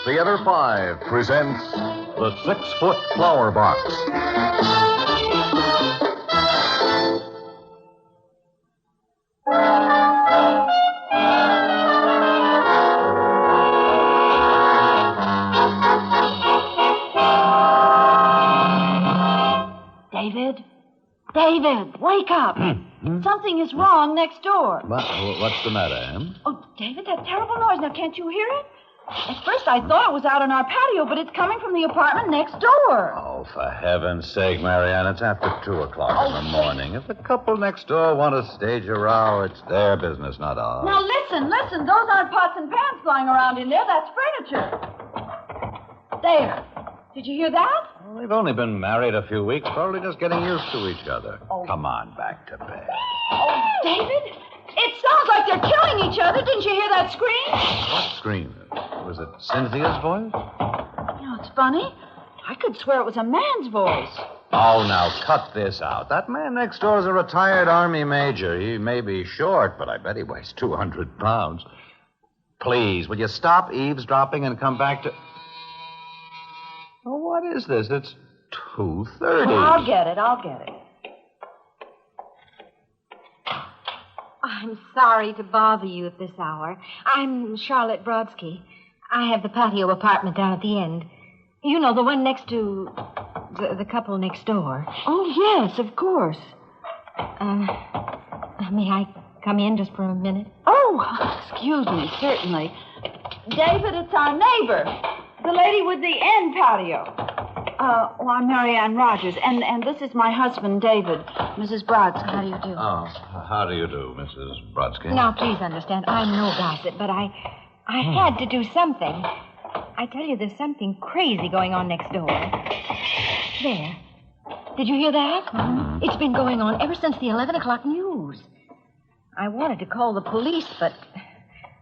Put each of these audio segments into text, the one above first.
Theater 5 presents The 6-Foot Flower Box. David, wake up. Something is wrong next door. What's the matter, Em? Oh, David, that terrible noise. Now, can't you hear it? At first, I thought it was out on our patio, but it's coming from the apartment next door. Oh, for heaven's sake, Marianne, it's after 2 o'clock in the morning. If the couple next door want to stage a row, it's their business, not ours. Now, listen. Those aren't pots and pans flying around in there. That's furniture. There. Did you hear that? Well, they've only been married a few weeks, probably just getting used to each other. Oh. Come on, back to bed. Oh, David, it sounds like they're killing each other. Didn't you hear that scream? What scream? Was it Cynthia's voice? You know, it's funny. I could swear it was a man's voice. Oh, now, cut this out. That man next door is a retired Army major. He may be short, but I bet he weighs 200 pounds. Please, will you stop eavesdropping and come back to... Oh, what is this? It's 2:30. Well, I'll get it. I'm sorry to bother you at this hour. I'm Charlotte Brodsky. I have the patio apartment down at the end. You know, the one next to the couple next door. Oh, yes, of course. May I come in just for a minute? Oh, excuse me, certainly. David, it's our neighbor. The lady with the end patio. I'm Marianne Rogers, and this is my husband, David. Mrs. Brodsky, how do you do? Oh, how do you do, Mrs. Brodsky? Now, please understand, I'm no gossip, but I had to do something. I tell you, there's something crazy going on next door. There. Did you hear that? Mm-hmm. It's been going on ever since the 11 o'clock news. I wanted to call the police, but...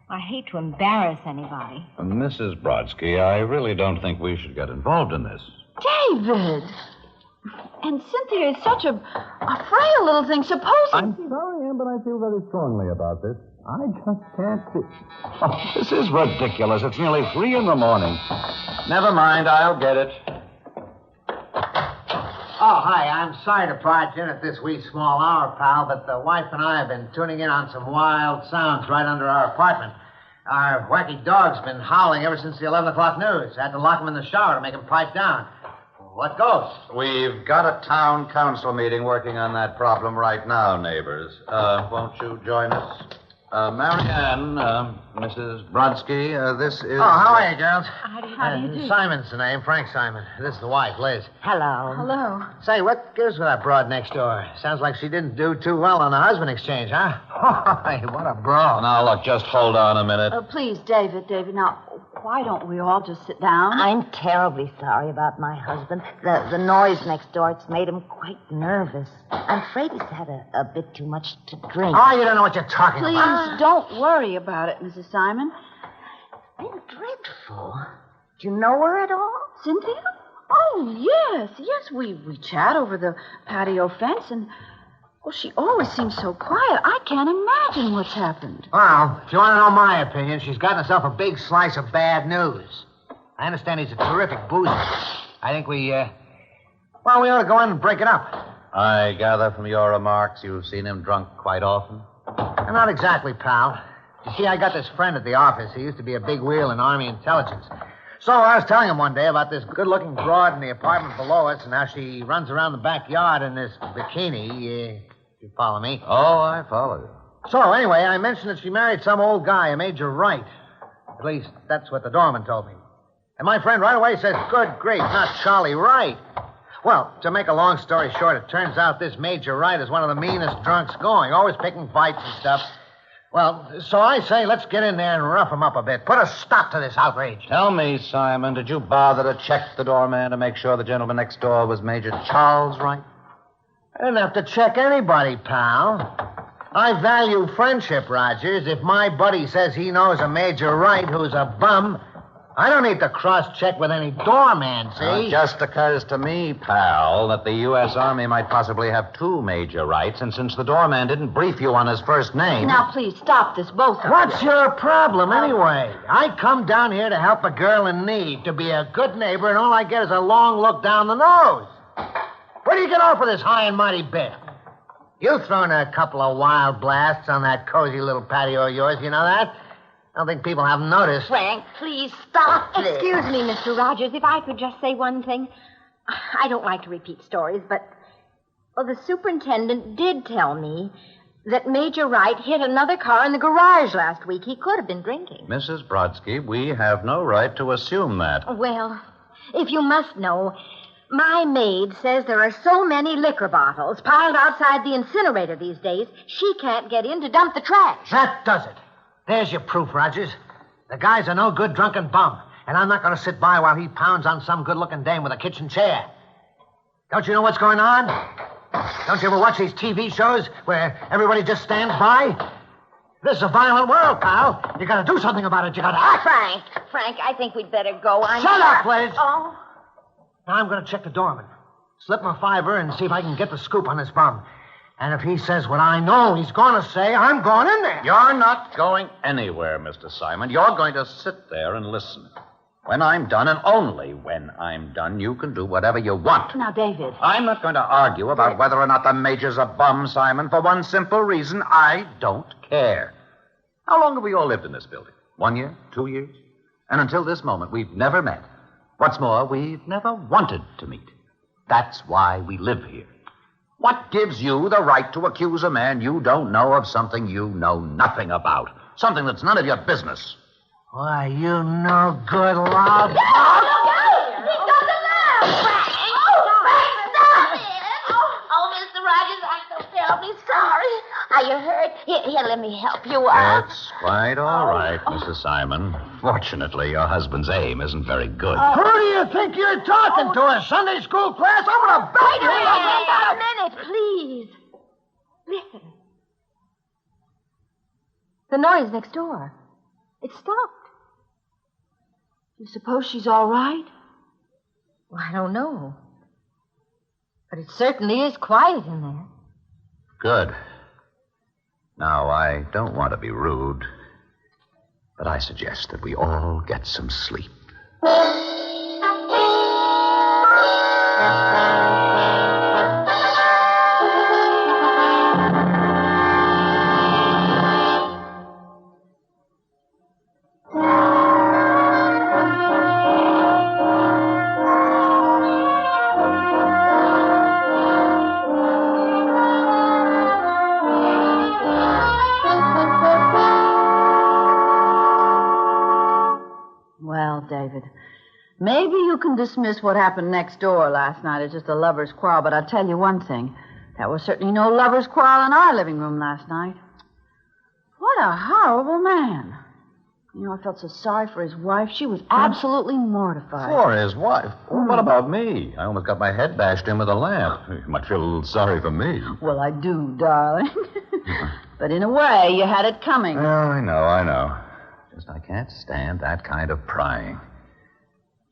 I hate to embarrass anybody. Mrs. Brodsky, I really don't think we should get involved in this. David! And Cynthia is such a frail little thing. Supposing... I'm sorry, Em, but I feel very strongly about this. I just can't see... Oh, this is ridiculous. It's nearly 3 in the morning. Never mind, I'll get it. Oh, hi. I'm sorry to barge in at this wee small hour, pal, but the wife and I have been tuning in on some wild sounds right under our apartment. Our wacky dog's been howling ever since the 11 o'clock news. Had to lock him in the shower to make him pipe down. What goes? We've got a town council meeting working on that problem right now, neighbors. Won't you join us? Marianne, Mrs. Brodsky, this is... Oh, how are you, girls? How do you do? Simon's the name, Frank Simon. This is the wife, Liz. Hello. Say, what gives with that broad next door? Sounds like she didn't do too well on the husband exchange, huh? Hey, what a brawl. Now, look, just hold on a minute. Please, David, now, why don't we all just sit down? I'm terribly sorry about my husband. The noise next door, it's made him quite nervous. I'm afraid he's had a bit too much to drink. Oh, you don't know what you're talking Please, about. don't worry about it, Mrs. Simon. It's been dreadful. Do you know her at all? Cynthia? Oh, yes, we chat over the patio fence, and, well, she always seems so quiet. I can't imagine what's happened. Well, if you want to know my opinion, she's gotten herself a big slice of bad news. I understand he's a terrific boozer. I think we ought to go in and break it up. I gather from your remarks you've seen him drunk quite often. Not exactly, pal. You see, I got this friend at the office. He used to be a big wheel in Army intelligence. So I was telling him one day about this good-looking broad in the apartment below us and how she runs around the backyard in this bikini. You follow me? Oh, I follow you. So, anyway, I mentioned that she married some old guy, a Major Wright. At least, that's what the doorman told me. And my friend right away says, good grief, not Charlie Wright. Well, to make a long story short, it turns out this Major Wright is one of the meanest drunks going, always picking fights and stuff. Well, so I say let's get in there and rough him up a bit. Put a stop to this outrage. Tell me, Simon, did you bother to check the doorman to make sure the gentleman next door was Major Charles Wright? I didn't have to check anybody, pal. I value friendship, Rogers. If my buddy says he knows a Major Wright who's a bum, I don't need to cross-check with any doorman, see? It just occurs to me, pal, that the U.S. Army might possibly have two major rights, and since the doorman didn't brief you on his first name... Now, please, stop this, both of you. What's your problem, anyway? I come down here to help a girl in need, to be a good neighbor, and all I get is a long look down the nose. Where do you get off with this high and mighty bit? You've thrown a couple of wild blasts on that cozy little patio of yours, you know that? I don't think people have noticed. Frank, please stop this. Excuse me, Mr. Rogers, if I could just say one thing. I don't like to repeat stories, but, well, the superintendent did tell me that Major Wright hit another car in the garage last week. He could have been drinking. Mrs. Brodsky, we have no right to assume that. Well, if you must know, my maid says there are so many liquor bottles piled outside the incinerator these days, she can't get in to dump the trash. That does it. There's your proof, Rogers. The guy's a no-good drunken bum, and I'm not going to sit by while he pounds on some good-looking dame with a kitchen chair. Don't you know what's going on? Don't you ever watch these TV shows where everybody just stands by? This is a violent world, pal. You got to do something about it. You got to act. Frank, I think we'd better go. Shut up, Liz. Oh. Now I'm going to check the doorman. Slip him a $5 and see if I can get the scoop on this bum. And if he says what I know he's going to say, I'm going in there. You're not going anywhere, Mr. Simon. You're going to sit there and listen. When I'm done, and only when I'm done, you can do whatever you want. Now, David. I'm not going to argue about whether or not the Major's a bum, Simon, for one simple reason. I don't care. How long have we all lived in this building? 1 year? 2 years? And until this moment, we've never met. What's more, we've never wanted to meet. That's why we live here. What gives you the right to accuse a man you don't know of something you know nothing about? Something that's none of your business. Why, you no good loud. He's got the laugh, Frank. Frank, stop it. Oh, Mr. Rogers, I'm so terribly sorry. Are you hurt? Here, let me help you up. It's quite all right, Mrs. Simon. Fortunately, your husband's aim isn't very good. Who do you think you're talking to? A Sunday school class? I'm going to bite you. Wait a minute, please. Listen. The noise next door. It stopped. You suppose she's all right? Well, I don't know. But it certainly is quiet in there. Good. Now, I don't want to be rude, but I suggest that we all get some sleep. David. Maybe you can dismiss what happened next door last night as just a lover's quarrel, but I'll tell you one thing. There was certainly no lover's quarrel in our living room last night. What a horrible man. You know, I felt so sorry for his wife. She was absolutely mortified. For his wife? Well, what about me? I almost got my head bashed in with a lamp. You might feel a little sorry for me. Well, I do, darling. But in a way, you had it coming. Oh, I know. Just I can't stand that kind of prying.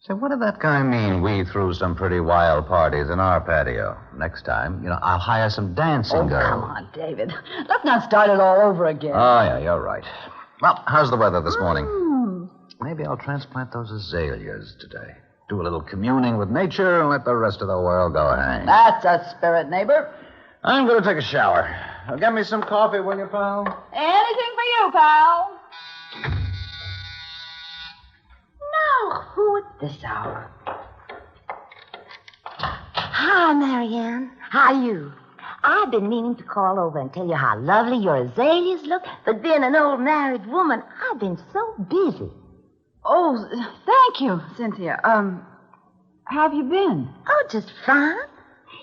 Say, what did that guy mean? We threw some pretty wild parties in our patio. Next time, I'll hire some dancing girls. Come on, David. Let's not start it all over again. Oh, yeah, you're right. Well, how's the weather this morning? Maybe I'll transplant those azaleas today. Do a little communing with nature and let the rest of the world go hang. That's a spirit, neighbor. I'm going to take a shower. Get me some coffee, will you, pal? Anything for you, pal. Now, who at this hour? Hi, Marianne. How are you? I've been meaning to call over and tell you how lovely your azaleas look, but being an old married woman, I've been so busy. Oh, thank you, Cynthia. How have you been? Oh, just fine.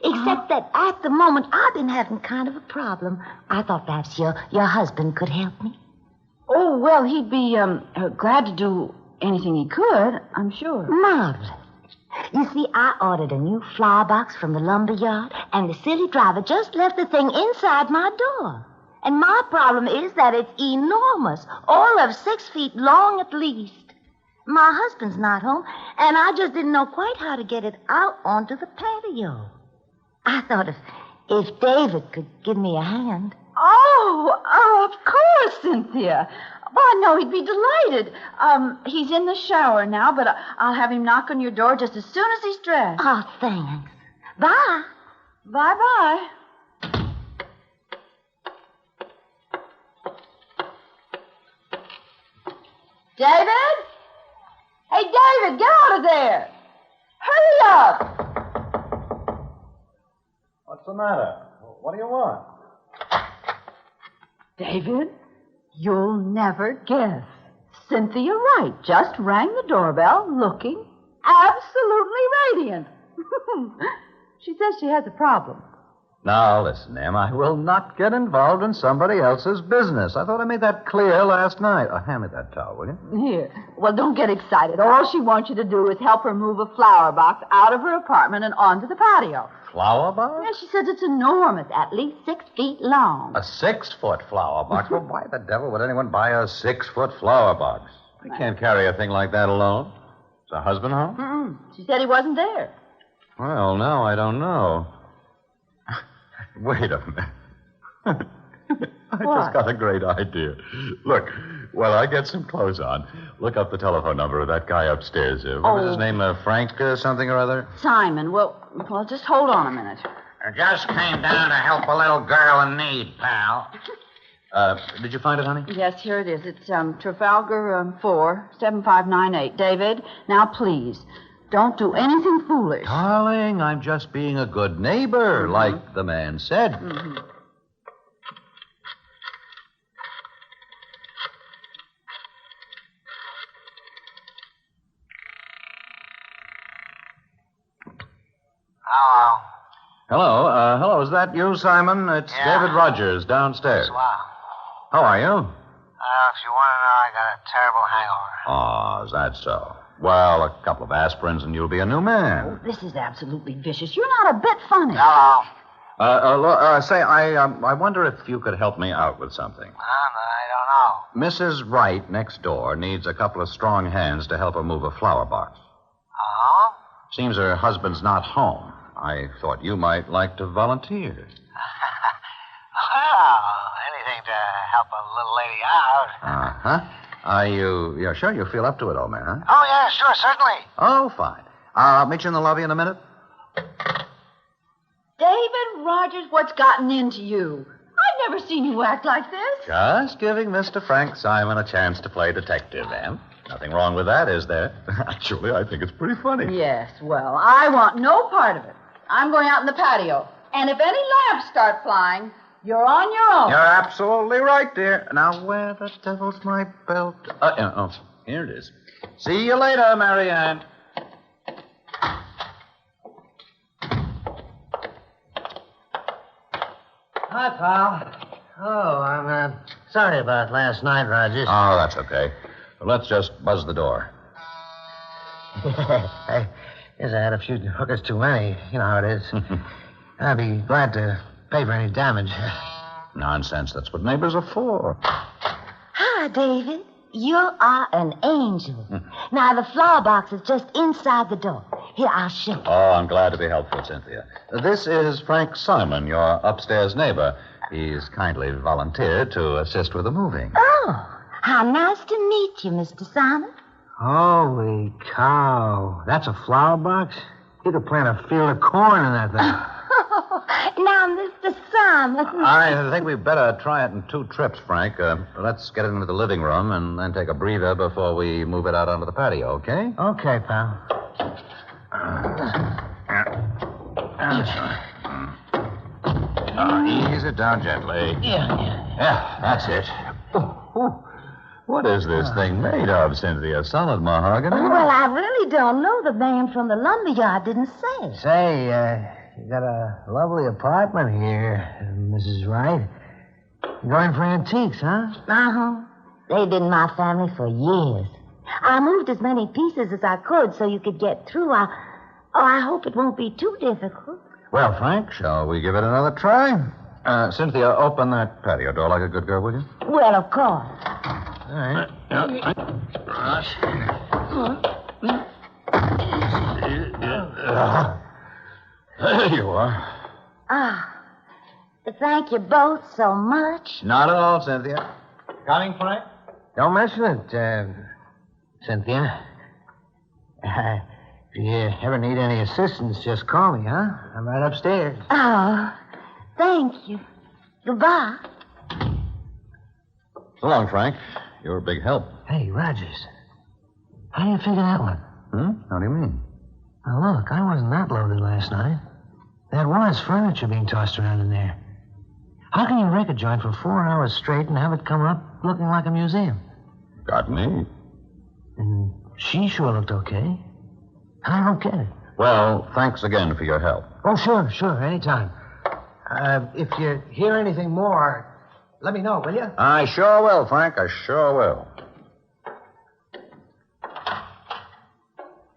Except that at the moment, I've been having kind of a problem. I thought perhaps your husband could help me. Oh, well, he'd be glad to do anything he could, I'm sure. Marvelous. You see, I ordered a new FlowerBox from the lumber yard, and the silly driver just left the thing inside my door. And my problem is that it's enormous, all of 6 feet long at least. My husband's not home, and I just didn't know quite how to get it out onto the patio. I thought if David could give me a hand. Oh, of course, Cynthia. Well, I know he'd be delighted. He's in the shower now, but I'll have him knock on your door just as soon as he's dressed. Oh, thanks. Bye. Bye-bye. David? Hey, David, get out of there. Hurry up. What's the matter? What do you want? David, you'll never guess. Cynthia Wright just rang the doorbell looking absolutely radiant. She says she has a problem. Now, listen, Em, I will not get involved in somebody else's business. I thought I made that clear last night. Hand me that towel, will you? Here. Well, don't get excited. All she wants you to do is help her move a flower box out of her apartment and onto the patio. Flower box? Yeah, she says it's enormous, at least 6 feet long. A 6-foot flower box? Well, why the devil would anyone buy a 6-foot flower box? I can't carry a thing like that alone. Is her husband home? Mm-mm. She said he wasn't there. Well, now I don't know. Wait a minute. I just got a great idea. Look, while I get some clothes on, look up the telephone number of that guy upstairs. What was his name? Frank something or other? Simon. Well, just hold on a minute. I just came down to help a little girl in need, pal. Did you find it, honey? Yes, here it is. It's Trafalgar 4, 7598. David, now please, don't do anything foolish. Darling, I'm just being a good neighbor, like the man said. Mm-hmm. Hello. Hello. Is that you, Simon? It's David Rogers downstairs. Wow. How are you? If you want to know, I got a terrible hangover. Oh, is that so? Well, a couple of aspirins and you'll be a new man. Oh, this is absolutely vicious. You're not a bit funny. Hello. I wonder if you could help me out with something. I don't know. Mrs. Wright next door needs a couple of strong hands to help her move a flower box. Oh? Seems her husband's not home. I thought you might like to volunteer. Well, anything to help a little lady out. Uh-huh. Are you sure you feel up to it, old man, huh? Oh, yeah, sure, certainly. Oh, fine. I'll meet you in the lobby in a minute. David Rogers, what's gotten into you? I've never seen you act like this. Just giving Mr. Frank Simon a chance to play detective, Em. Nothing wrong with that, is there? Actually, I think it's pretty funny. Yes, well, I want no part of it. I'm going out in the patio. And if any lamps start flying, you're on your own. You're absolutely right, dear. Now, where the devil's my belt? Here it is. See you later, Marianne. Hi, pal. Oh, I'm sorry about last night, Rogers. Oh, that's okay. Let's just buzz the door. I guess I had a few hookers too many. You know how it is. I'd be glad to pay for any damage. Nonsense. That's what neighbors are for. Hi, David. You are an angel. Now, the flower box is just inside the door. Here, I'll show you. Oh, I'm glad to be helpful, Cynthia. This is Frank Simon, your upstairs neighbor. He's kindly volunteered to assist with the moving. Oh, how nice to meet you, Mr. Simon. Holy cow. That's a flower box? You could plant a field of corn in that thing. Now, Mr. Simon. I think we'd better try it in 2 trips, Frank. Let's get it into the living room and then take a breather before we move it out onto the patio, okay? Okay, pal. Ease it down gently. Yeah, that's it. What is this thing made of, Cynthia? Solid mahogany? Well, I really don't know. The man from the lumberyard didn't say. Say, you got a lovely apartment here, Mrs. Wright. You're going for antiques, huh? Uh-huh. They've been in my family for years. I moved as many pieces as I could so you could get through. I hope it won't be too difficult. Well, Frank, shall we give it another try? Cynthia, open that patio door like a good girl, will you? Well, of course. All right. There you are. Thank you both so much. Not at all, Cynthia. Coming, Frank? Don't mention it, Cynthia. If you ever need any assistance, just call me, huh? I'm right upstairs. Oh, thank you. Goodbye. So long, Frank. You're a big help. Hey, Rogers. How do you figure that one? How do you mean? Now, look, I wasn't that loaded last night. There was furniture being tossed around in there. How can you wreck a joint for 4 hours straight and have it come up looking like a museum? Got me. And she sure looked okay. I don't get it. Well, thanks again for your help. Oh, sure, anytime. If you hear anything more, let me know, will you? I sure will, Frank. I sure will.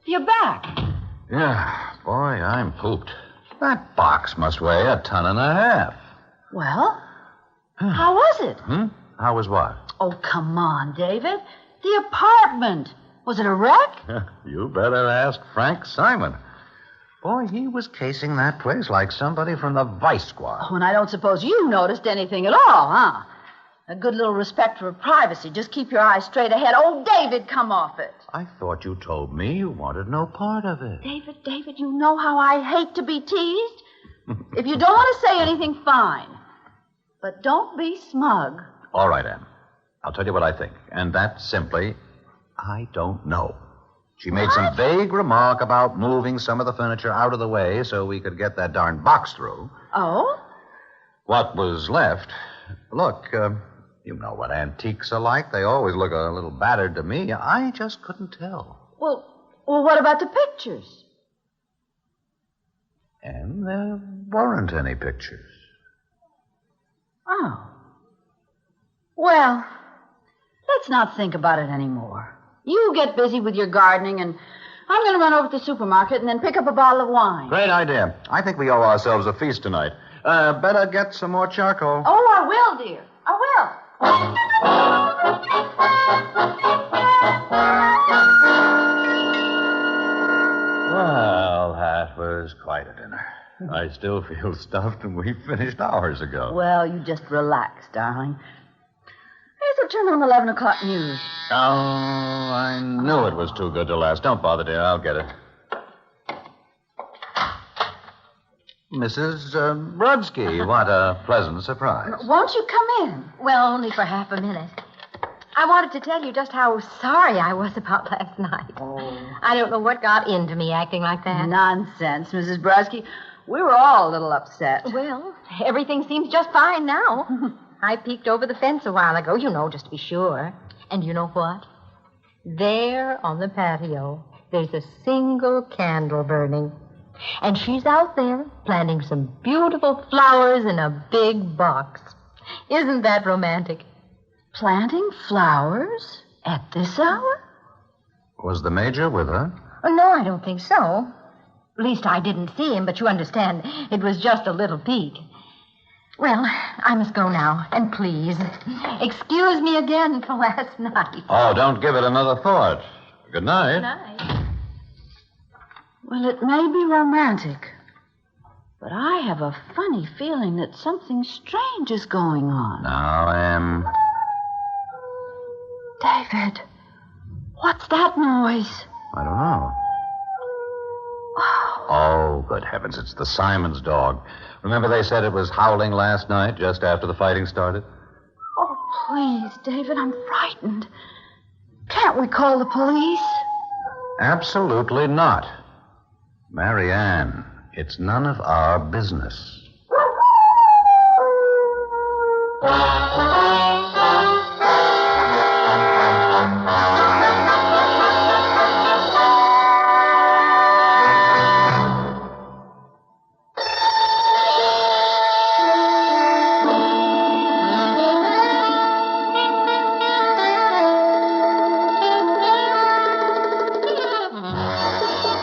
You're back. Yeah, boy, I'm pooped. That box must weigh 1.5 tons. Well, how was it? How was what? Oh, come on, David. The apartment. Was it a wreck? You better ask Frank Simon. Boy, he was casing that place like somebody from the Vice Squad. Oh, and I don't suppose you noticed anything at all, huh? A good little respect for privacy. Just keep your eyes straight ahead. Oh, David, come off it. I thought you told me you wanted no part of it. David, you know how I hate to be teased. If you don't want to say anything, fine. But don't be smug. All right, Em. I'll tell you what I think. And that's simply, I don't know. She made some vague remark about moving some of the furniture out of the way so we could get that darn box through. Oh? What was left... Look, you know what antiques are like. They always look a little battered to me. I just couldn't tell. Well, what about the pictures? And there weren't any pictures. Oh. Well, let's not think about it anymore. You get busy with your gardening, and I'm going to run over to the supermarket and then pick up a bottle of wine. Great idea. I think we owe ourselves a feast tonight. Better get some more charcoal. Oh, I will, dear. I will. Well, that was quite a dinner. I still feel stuffed, and we finished hours ago. Well, you just relax, darling. I'll turn on the 11 o'clock news. Oh, I knew it was too good to last. Don't bother, dear. I'll get it. Mrs. Brodsky, what a pleasant surprise. Won't you come in? Well, only for half a minute. I wanted to tell you just how sorry I was about last night. Oh. I don't know what got into me acting like that. Nonsense, Mrs. Brodsky. We were all a little upset. Well, everything seems just fine now. I peeked over the fence a while ago, just to be sure. And you know what? There on the patio, there's a single candle burning. And she's out there planting some beautiful flowers in a big box. Isn't that romantic? Planting flowers at this hour? Was the Major with her? Oh, no, I don't think so. At least I didn't see him, but you understand, it was just a little peek. Well, I must go now. And please, excuse me again for last night. Oh, don't give it another thought. Good night. Good night. Well, it may be romantic, but I have a funny feeling that something strange is going on. Now, Em. David, what's that noise? I don't know. Oh, good heavens, it's the Simons dog. Remember they said it was howling last night, just after the fighting started? Oh, please, David, I'm frightened. Can't we call the police? Absolutely not. Marianne, it's none of our business.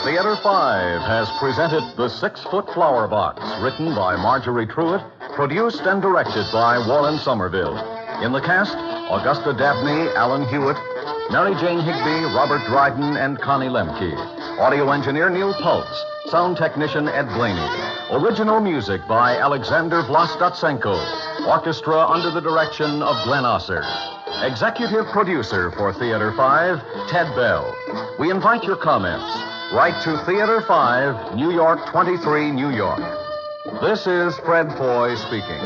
Theater 5 has presented The 6-Foot Flower Box, written by Marjorie Truitt, produced and directed by Warren Somerville. In the cast, Augusta Dabney, Alan Hewitt, Mary Jane Higby, Robert Dryden, and Connie Lemke. Audio engineer Neil Pultz. Sound technician Ed Blaney. Original music by Alexander Vlastotsenko. Orchestra under the direction of Glenn Osser. Executive producer for Theater 5, Ted Bell. We invite your comments. Write to Theater 5, New York 23, New York. This is Fred Foy speaking.